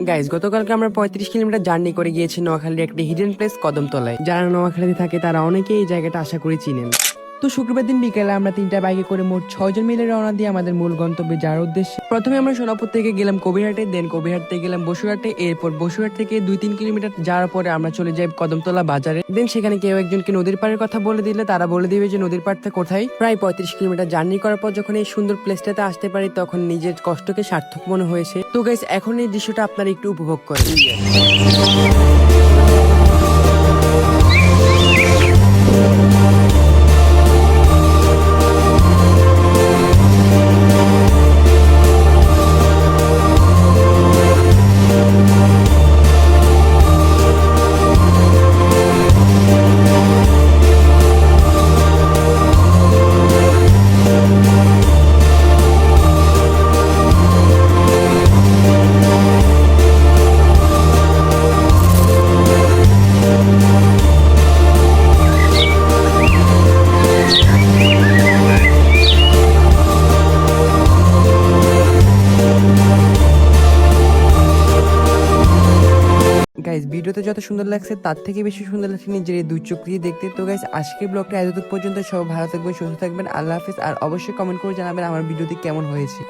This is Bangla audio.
গাইজ গতকালকে আমরা 35 কিলোমিটার জার্নি করে গিয়েছি নোয়াখালীর একটি হিডেন প্লেস কদমতলায়। যারা নোয়াখালীতে থাকে তারা অনেকেই এই জায়গাটা আশা করি চিনেন। তো শুক্রবার দিন বিকেলে আমরা 3টা বাইকে করে মোট 6 জন মিলে রওনা দিয়ে আমাদের মূল গন্তব্যে যাওয়ার উদ্দেশ্যে প্রথমে আমরা সোনাপুর থেকে গেলাম কবিরহাটে, দেন কবিরহাট থেকে গেলাম বসুরহাটে, এরপর বসুরহাট থেকে 2-3 কিলোমিটার যাওয়ার পরে আমরা চলে যাই কদমতলা বাজারে। দেন সেখানে কেউ একজনকে নদীর পাড়ের কথা বলে দিলে তারা বলে দিবে যে নদীর পাড়টা কোথায়। প্রায় 35 কিলোমিটার জার্নি করার পর যখন এই সুন্দর প্লেসটাতে আসতে পারি তখন নিজের কষ্টকে সার্থক মনে হয়েছে। তো গাইস এখন এই দৃশ্যটা আপনারা একটু উপভোগ করেন। গাইজ ভিডিওতে যত সুন্দর লাগছে তার থেকে বেশি সুন্দর লাগছে নিজের এই দুই চোখ দিয়ে দেখতে। তো গাইজ আজকের ব্লগটা এতটুকু পর্যন্ত। সব ভালো থাকবেন, সুস্থ থাকবেন, আল্লাহ হাফিজ। আর অবশ্যই কমেন্ট করে জানাবেন আমার ভিডিওটি কেমন হয়েছে।